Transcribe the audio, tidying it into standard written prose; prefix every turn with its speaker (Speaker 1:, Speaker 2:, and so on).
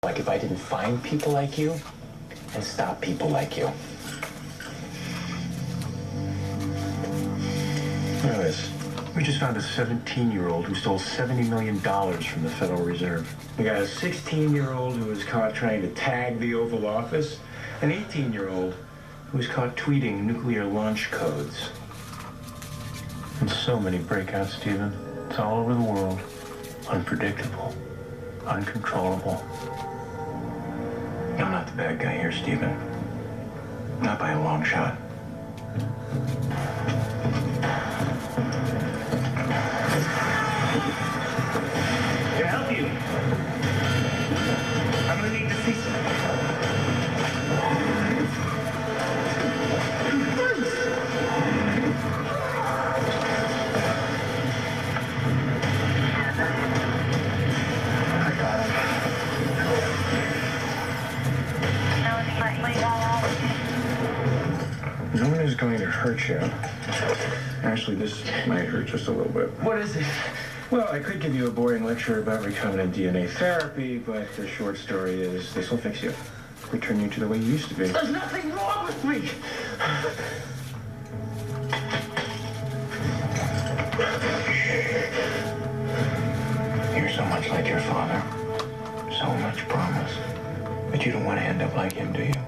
Speaker 1: Like if I didn't find people like you and stop people like you. Look at this. We just found a 17-year-old who stole $70 million from the Federal Reserve. We got a 16-year-old who was caught trying to tag the Oval Office, an 18-year-old who was caught tweeting nuclear launch codes. And so many breakouts, Stephen. It's all over the world. Unpredictable. Uncontrollable. I'm not the bad guy here, Stephen. Not by a long shot. Can I help you? I'm gonna need to see No one is going to hurt you. Actually, this might hurt just a little bit. What is it? Well, I could give you a boring lecture about recombinant DNA therapy, but the short story is this will fix you. Return you to the way you used to be. There's nothing wrong with me! You're so much like your father. So much promise. But you don't want to end up like him, do you?